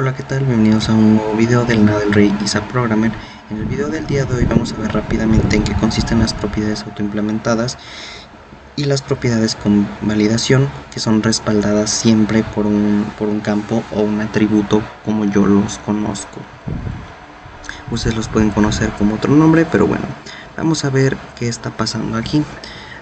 Hola, ¿qué tal? Bienvenidos a un nuevo video del Nada del Rey Isa Programmer. En el video del día de hoy vamos a ver rápidamente en qué consisten las propiedades autoimplementadas y las propiedades con validación, que son respaldadas siempre por un campo o un atributo como yo los conozco. Ustedes los pueden conocer como otro nombre, pero bueno, vamos a ver qué está pasando aquí.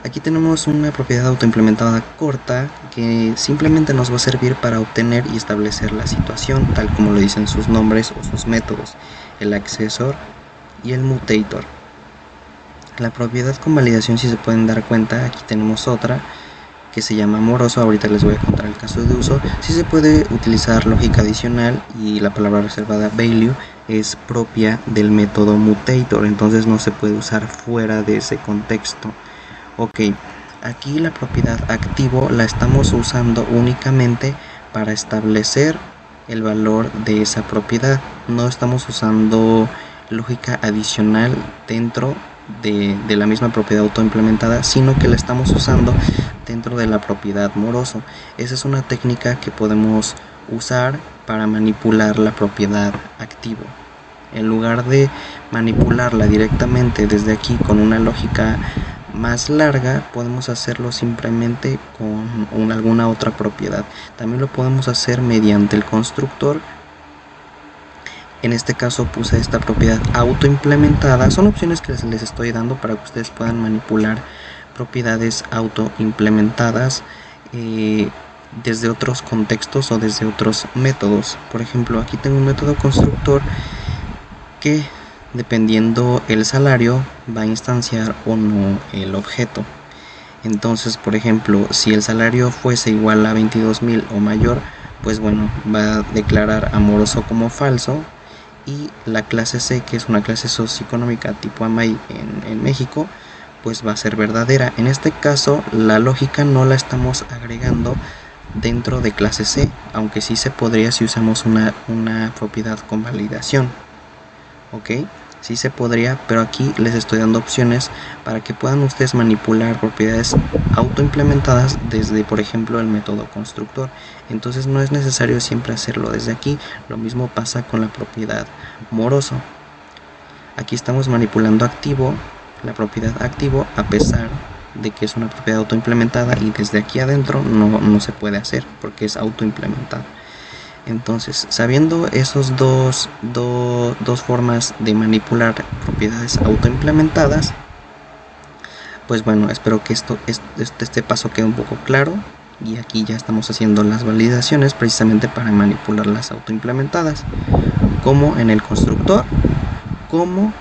Aquí tenemos una propiedad autoimplementada corta que simplemente nos va a servir para obtener y establecer la situación, tal como lo dicen sus nombres o sus métodos, el accessor y el mutator. La propiedad con validación, si se pueden dar cuenta, aquí tenemos otra que se llama moroso. Ahorita les voy a contar el caso de uso. Si se puede utilizar lógica adicional y la palabra reservada value es propia del método mutator, entonces no se puede usar fuera de ese contexto. Ok, aquí la propiedad activo la estamos usando únicamente para establecer el valor de esa propiedad. No estamos usando lógica adicional dentro de la misma propiedad autoimplementada, sino que la estamos usando dentro de la propiedad moroso. Esa es una técnica que podemos usar para manipular la propiedad activo. En lugar de manipularla directamente desde aquí con una lógica más larga, podemos hacerlo simplemente con alguna otra propiedad. También lo podemos hacer mediante el constructor. En este caso puse esta propiedad autoimplementada. Son opciones que les estoy dando para que ustedes puedan manipular propiedades autoimplementadas desde otros contextos o desde otros métodos. Por ejemplo, aquí tengo un método constructor que, dependiendo el salario, va a instanciar o no el objeto. Entonces, por ejemplo, si el salario fuese igual a 22,000 o mayor, pues bueno, va a declarar a moroso como falso, y la clase C, que es una clase socioeconómica tipo AMAI en México, pues va a ser verdadera. En este caso, la lógica no la estamos agregando dentro de clase C, aunque sí se podría si usamos una propiedad con validación. Ok, sí se podría, pero aquí les estoy dando opciones para que puedan ustedes manipular propiedades autoimplementadas desde, por ejemplo, el método constructor. Entonces no es necesario siempre hacerlo desde aquí. Lo mismo pasa con la propiedad moroso. Aquí estamos manipulando activo, la propiedad activo, a pesar de que es una propiedad autoimplementada, y desde aquí adentro no se puede hacer porque es autoimplementada. Entonces, sabiendo esos dos formas de manipular propiedades autoimplementadas, pues bueno, espero que este paso quede un poco claro. Y aquí ya estamos haciendo las validaciones precisamente para manipular las autoimplementadas, como en el constructor, como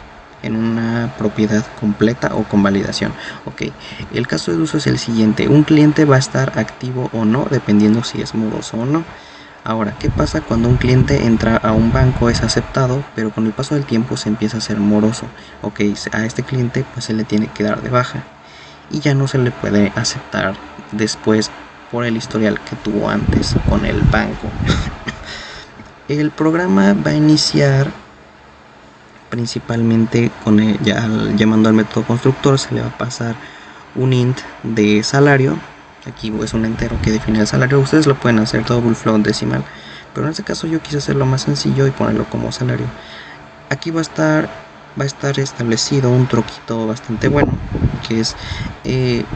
en una propiedad completa o con validación. Ok, el caso de uso es el siguiente: un cliente va a estar activo o no, dependiendo si es moroso o no. Ahora, ¿qué pasa cuando un cliente entra a un banco, es aceptado, pero con el paso del tiempo se empieza a ser moroso? Ok, a este cliente pues se le tiene que dar de baja y ya no se le puede aceptar después por el historial que tuvo antes con el banco. El programa va a iniciar principalmente con llamando al método constructor. Se le va a pasar un int de salario. Aquí es un entero que define el salario. Ustedes lo pueden hacer double float decimal, pero en este caso yo quise hacerlo más sencillo y ponerlo como salario. Aquí va a estar establecido un truquito bastante bueno, que es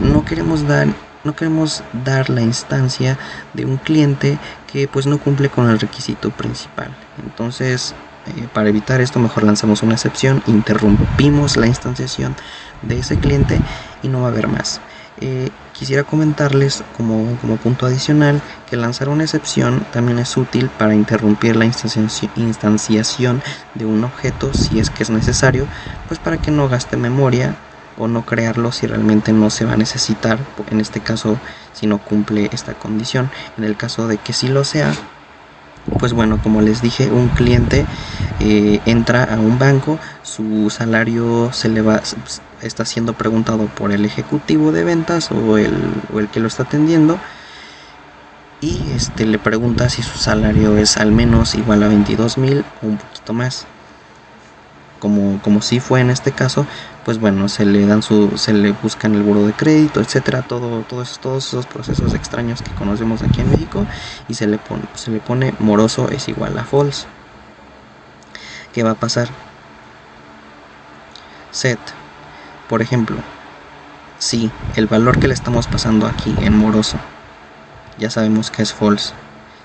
no queremos dar la instancia de un cliente que pues no cumple con el requisito principal. Entonces, para evitar esto, mejor lanzamos una excepción, interrumpimos la instanciación de ese cliente y no va a haber más. Quisiera comentarles como punto adicional que lanzar una excepción también es útil para interrumpir la instanciación de un objeto si es que es necesario, pues para que no gaste memoria o no crearlo si realmente no se va a necesitar, en este caso si no cumple esta condición. En el caso de que sí lo sea, pues bueno, como les dije, un cliente entra a un banco, su salario está siendo preguntado por el ejecutivo de ventas o el que lo está atendiendo, y le pregunta si su salario es al menos igual a 22,000 o un poquito más. Como si fue en este caso, pues bueno, se le busca en el buró de crédito, etcétera, todos esos procesos extraños que conocemos aquí en México, y se le pone moroso es igual a false. ¿Qué va a pasar? Set, por ejemplo, si el valor que le estamos pasando aquí en moroso ya sabemos que es false,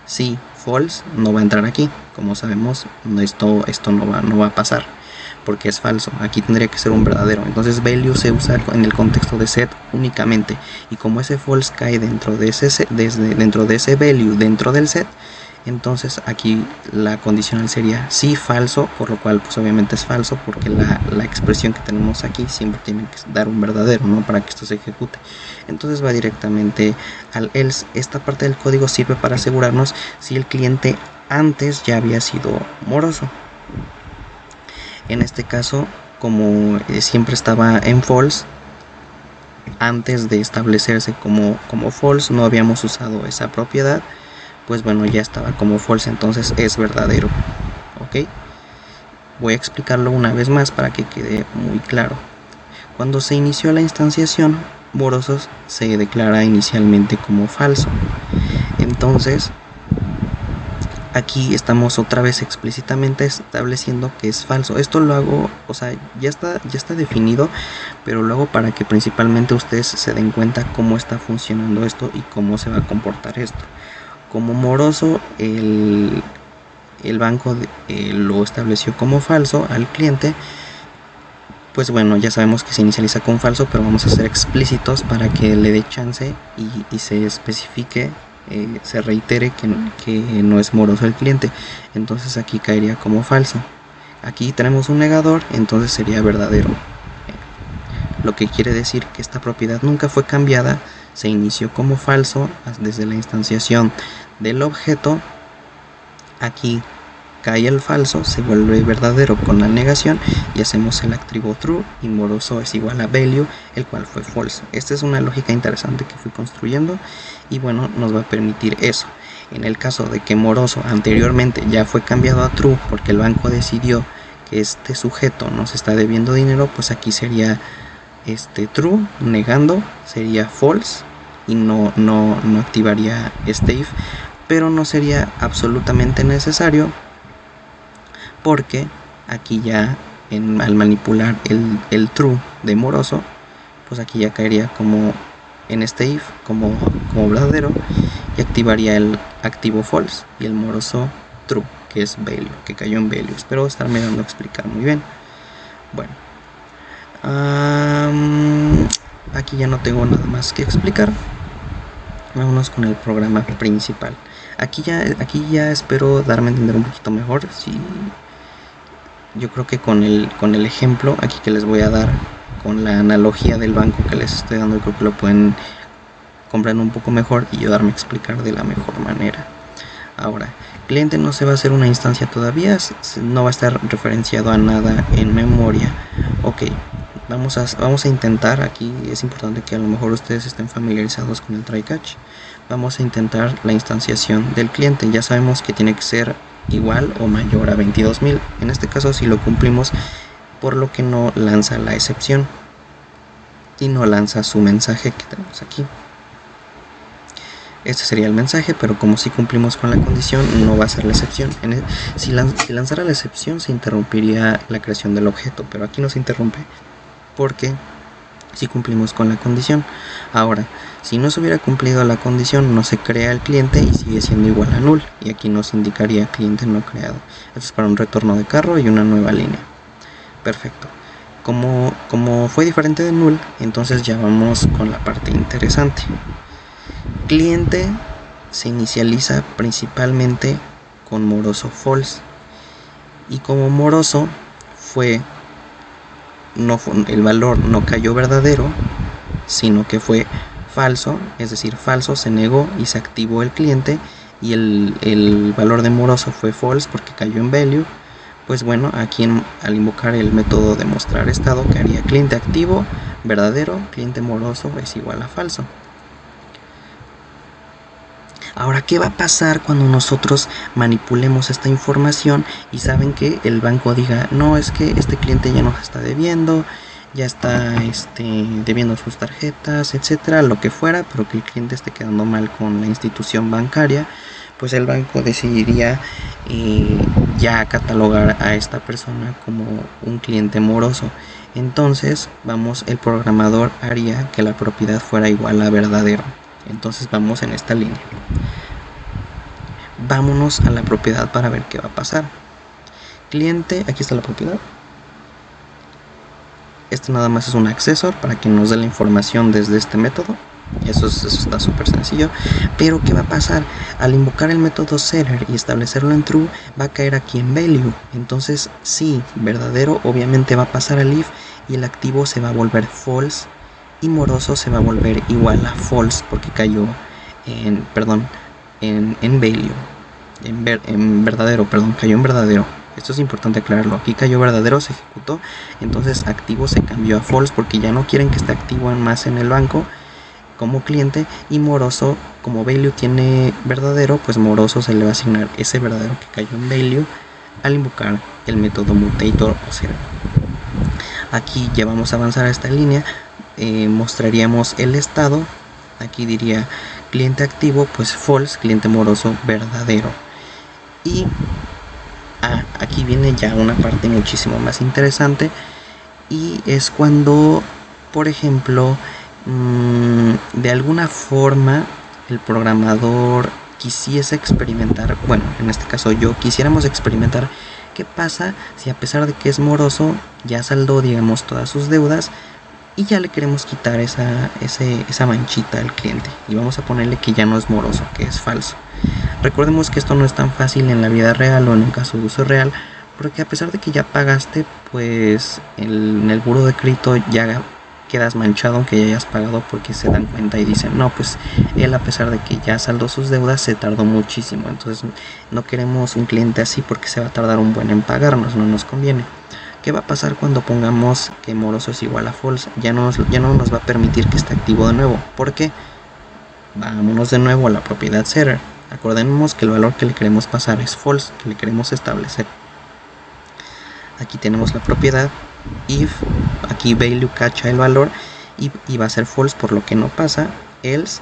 si false no va a entrar aquí, como sabemos, esto no va a pasar porque es falso. Aquí tendría que ser un verdadero. Entonces value se usa en el contexto de set únicamente, y como ese false cae dentro de ese value dentro del set, entonces aquí la condicional sería sí falso, por lo cual pues obviamente es falso, porque la expresión que tenemos aquí siempre tiene que dar un verdadero, ¿no?, para que esto se ejecute. Entonces va directamente al else. Esta parte del código sirve para asegurarnos si el cliente antes ya había sido moroso. En este caso, como siempre estaba en false, antes de establecerse como false, no habíamos usado esa propiedad, pues bueno, ya estaba como false, entonces es verdadero. Ok, voy a explicarlo una vez más para que quede muy claro. Cuando se inició la instanciación, morosos se declara inicialmente como falso. Entonces aquí estamos otra vez explícitamente estableciendo que es falso. Esto lo hago, o sea, ya está definido, pero lo hago para que principalmente ustedes se den cuenta cómo está funcionando esto y cómo se va a comportar esto. Como moroso, el banco lo estableció como falso al cliente, pues bueno, ya sabemos que se inicializa con falso, pero vamos a ser explícitos para que le dé chance y se especifique, se reitere que no es moroso el cliente. Entonces aquí caería como falso. Aquí tenemos un negador, entonces sería verdadero, lo que quiere decir que esta propiedad nunca fue cambiada, se inició como falso desde la instanciación del objeto. Aquí cae el falso, se vuelve verdadero con la negación y hacemos el activo true, y moroso es igual a value, el cual fue false. Esta es una lógica interesante que fui construyendo y bueno, nos va a permitir eso. En el caso de que moroso anteriormente ya fue cambiado a true porque el banco decidió que este sujeto nos está debiendo dinero, pues aquí sería true, negando sería false y no activaría este if, pero no sería absolutamente necesario, porque aquí ya al manipular el true de moroso, pues aquí ya caería como en este if como verdadero y activaría el activo false y el moroso true, que es value, que cayó en value. Espero estarme dando a explicar muy bien. Bueno, aquí ya no tengo nada más que explicar. Vámonos con el programa principal. Aquí ya espero darme a entender un poquito mejor. Yo creo que con el ejemplo aquí que les voy a dar, con la analogía del banco que les estoy dando, creo que lo pueden comprender un poco mejor y ayudarme a explicar de la mejor manera. Ahora, cliente no se va a hacer una instancia todavía, no va a estar referenciado a nada en memoria. Ok, vamos a intentar, aquí es importante que a lo mejor ustedes estén familiarizados con el try catch. Vamos a intentar la instanciación del cliente. Ya sabemos que tiene que ser igual o mayor a 22.000. En este caso si lo cumplimos, por lo que no lanza la excepción y no lanza su mensaje que tenemos aquí. Este sería el mensaje, pero como si cumplimos con la condición, no va a ser la excepción. Si lanzara la excepción, se interrumpiría la creación del objeto, pero aquí no se interrumpe porque si cumplimos con la condición. Ahora, si no se hubiera cumplido la condición, no se crea el cliente y sigue siendo igual a null, y aquí nos indicaría cliente no creado. Esto es para un retorno de carro y una nueva línea. Perfecto. Como fue diferente de null, entonces ya vamos con la parte interesante. Cliente se inicializa principalmente con moroso false, y como moroso el valor no cayó verdadero, sino que fue falso, es decir, falso, se negó y se activó el cliente, y el valor de moroso fue false porque cayó en value. Pues bueno, aquí al invocar el método de mostrar estado, que haría cliente activo verdadero, cliente moroso es igual a falso. Ahora, ¿qué va a pasar cuando nosotros manipulemos esta información y saben que el banco diga, no, es que este cliente ya nos está debiendo, ya está debiendo sus tarjetas, etcétera, lo que fuera, pero que el cliente esté quedando mal con la institución bancaria, pues el banco decidiría ya catalogar a esta persona como un cliente moroso. Entonces el programador haría que la propiedad fuera igual a verdadero. Entonces vamos en esta línea. Vámonos a la propiedad para ver qué va a pasar. Cliente, aquí está la propiedad. Esto nada más es un accessor para que nos dé la información desde este método. Eso está súper sencillo. Pero ¿qué va a pasar? Al invocar el método setter y establecerlo en true, va a caer aquí en value. Entonces sí, verdadero obviamente va a pasar al if y el activo se va a volver false y moroso se va a volver igual a false porque cayó en value, en verdadero, cayó en verdadero. Esto es importante aclararlo. Aquí cayó verdadero, se ejecutó, entonces activo se cambió a false porque ya no quieren que esté activo más en el banco como cliente, y moroso, como value tiene verdadero, pues moroso se le va a asignar ese verdadero que cayó en value al invocar el método mutator o setter. Aquí ya vamos a avanzar a esta línea. Mostraríamos el estado. Aquí diría cliente activo, pues false, cliente moroso, verdadero. Y aquí viene ya una parte muchísimo más interesante, y es cuando, por ejemplo, de alguna forma el programador quisiese experimentar, bueno, en este caso quisiéramos experimentar qué pasa si, a pesar de que es moroso, ya saldó, digamos, todas sus deudas y ya le queremos quitar esa manchita al cliente y vamos a ponerle que ya no es moroso, que es falso. Recordemos que esto no es tan fácil en la vida real o en un caso de uso real, porque a pesar de que ya pagaste, pues en el buro de crédito ya quedas manchado aunque ya hayas pagado, porque se dan cuenta y dicen, no, pues él, a pesar de que ya saldó sus deudas, se tardó muchísimo. Entonces no queremos un cliente así porque se va a tardar un buen en pagarnos, no nos conviene. ¿Qué va a pasar cuando pongamos que moroso es igual a false? Ya no nos va a permitir que esté activo de nuevo. ¿Por qué? Vámonos de nuevo a la propiedad setter. Acordemos que el valor que le queremos pasar es false, que le queremos establecer. Aquí tenemos la propiedad if, aquí value cacha el valor y va a ser false, por lo que no pasa. Else,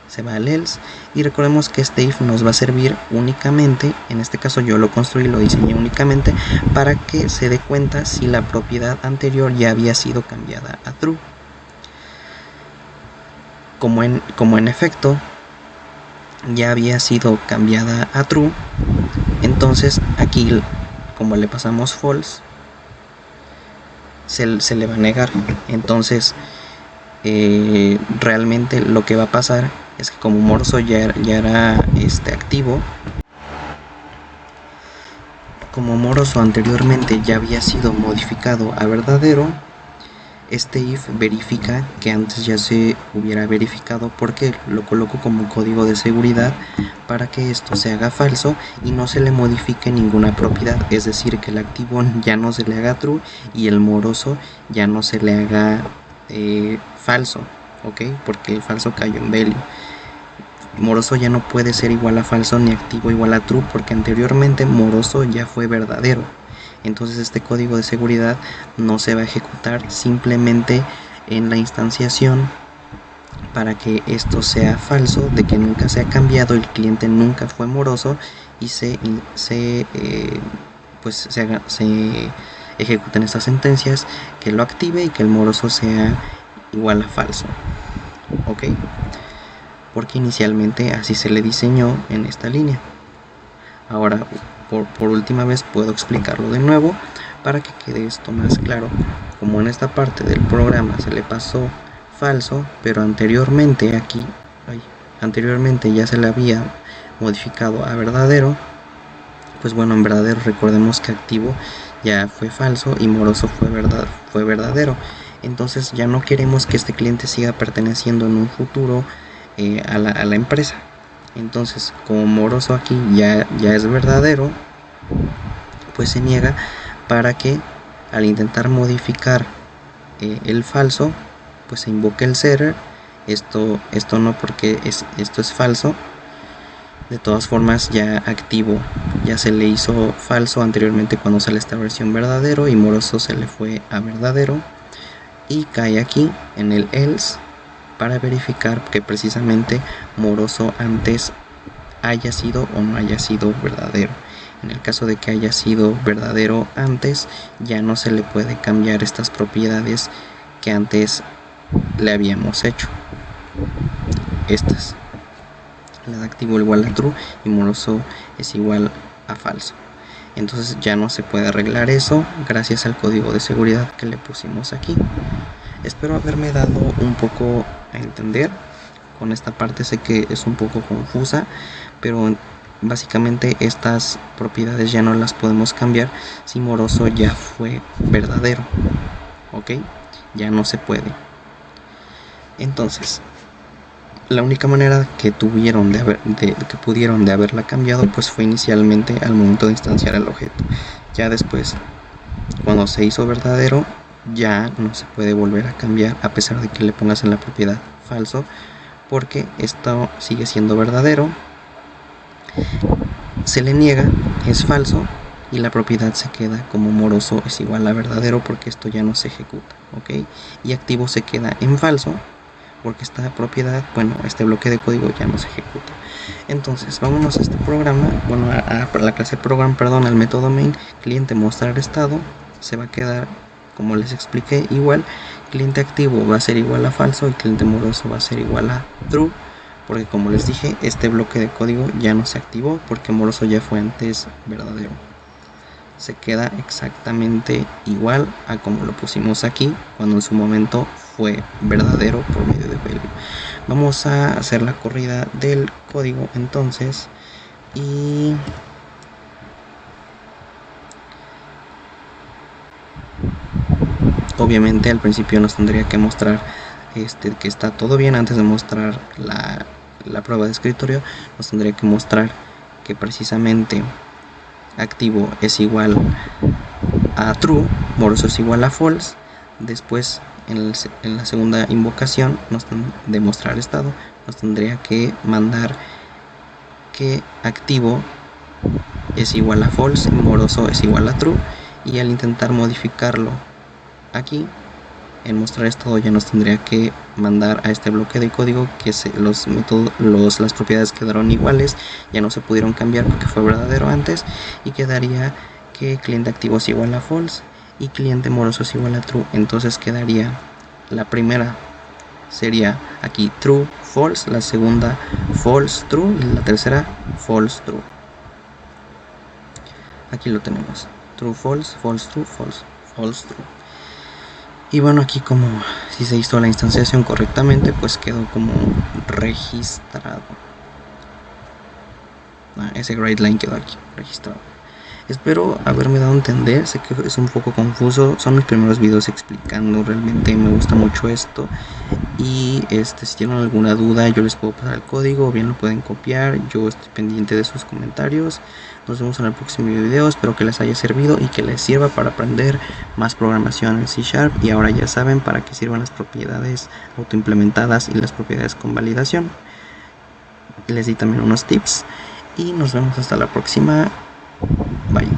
se va al else, y recordemos que este if nos va a servir únicamente, en este caso yo lo construí, lo diseñé únicamente para que se dé cuenta si la propiedad anterior ya había sido cambiada a true. Como en efecto ya había sido cambiada a true, entonces aquí, como le pasamos false, se le va a negar. Entonces realmente lo que va a pasar es que, como moroso ya era activo, como moroso anteriormente ya había sido modificado a verdadero, este if verifica que antes ya se hubiera verificado, porque lo coloco como código de seguridad para que esto se haga falso y no se le modifique ninguna propiedad. Es decir, que el activo ya no se le haga true y el moroso ya no se le haga falso, ¿ok? Porque el falso cayó en value. Moroso ya no puede ser igual a falso ni activo igual a true, porque anteriormente moroso ya fue verdadero. Entonces este código de seguridad no se va a ejecutar, simplemente en la instanciación, para que esto sea falso, de que nunca se ha cambiado, el cliente nunca fue moroso, y se ejecuten estas sentencias que lo active y que el moroso sea igual a falso, ¿ok? Porque inicialmente así se le diseñó en esta línea. Ahora, por última vez, puedo explicarlo de nuevo para que quede esto más claro. Como en esta parte del programa se le pasó falso, pero anteriormente ya se le había modificado a verdadero, pues bueno, en verdadero recordemos que activo ya fue falso y moroso fue verdadero. Entonces ya no queremos que este cliente siga perteneciendo en un futuro a la empresa. Entonces, como moroso aquí ya es verdadero, pues se niega, para que al intentar modificar el falso, pues se invoque el setter. Esto no, porque esto es falso. De todas formas, ya activo ya se le hizo falso anteriormente cuando sale esta versión verdadero, y moroso se le fue a verdadero. y cae aquí en el else para verificar que precisamente Moroso antes haya sido o no haya sido verdadero. En el caso de que haya sido verdadero antes, ya no se le puede cambiar estas propiedades que antes le habíamos hecho. Estas. La de activo igual a true y Moroso es igual a falso. Entonces ya no se puede arreglar eso gracias al código de seguridad que le pusimos aquí. Espero haberme dado un poco a entender. Con esta parte sé que es un poco confusa, pero básicamente estas propiedades ya no las podemos cambiar si Moroso ya fue verdadero. Ok, ya no se puede. Entonces la única manera que pudieron de haberla cambiado pues fue inicialmente al momento de instanciar el objeto. Ya después, cuando se hizo verdadero, ya no se puede volver a cambiar a pesar de que le pongas en la propiedad falso, porque esto sigue siendo verdadero, se le niega, es falso y la propiedad se queda como Moroso es igual a verdadero porque esto ya no se ejecuta, ¿ok? Y activo se queda en falso porque esta propiedad, bueno, este bloque de código ya no se ejecuta. Entonces vámonos a este programa, bueno, a la clase program, perdón, al método main, cliente mostrar estado, se va a quedar como les expliqué igual, cliente activo va a ser igual a falso y cliente Moroso va a ser igual a true, porque como les dije, este bloque de código ya no se activó porque Moroso ya fue antes verdadero. Se queda exactamente igual a como lo pusimos aquí cuando en su momento fue verdadero por medio de value. Vamos a hacer la corrida del código entonces y obviamente al principio nos tendría que mostrar que está todo bien. Antes de mostrar la prueba de escritorio nos tendría que mostrar que precisamente activo es igual a true, Moroso es igual a false. Después en la segunda invocación de mostrar estado nos tendría que mandar que activo es igual a false y Moroso es igual a true, y al intentar modificarlo aquí en mostrar estado ya nos tendría que mandar a este bloque de código que las propiedades quedaron iguales, ya no se pudieron cambiar porque fue verdadero antes, y quedaría que cliente activo es igual a false y cliente Moroso es igual a true. Entonces quedaría, la primera sería aquí true false, la segunda false true y la tercera false true. Aquí lo tenemos, true false, false true, false, false true. Y bueno, aquí como si se hizo la instanciación correctamente, pues quedó como registrado. Ese write line quedó aquí registrado. Espero haberme dado a entender, sé que es un poco confuso, son mis primeros videos explicando, realmente me gusta mucho esto. Y si tienen alguna duda yo les puedo pasar el código o bien lo pueden copiar, yo estoy pendiente de sus comentarios. Nos vemos en el próximo video, espero que les haya servido y que les sirva para aprender más programación en C#, y ahora ya saben para qué sirven las propiedades autoimplementadas y las propiedades con validación. Les di también unos tips y nos vemos hasta la próxima. Bye.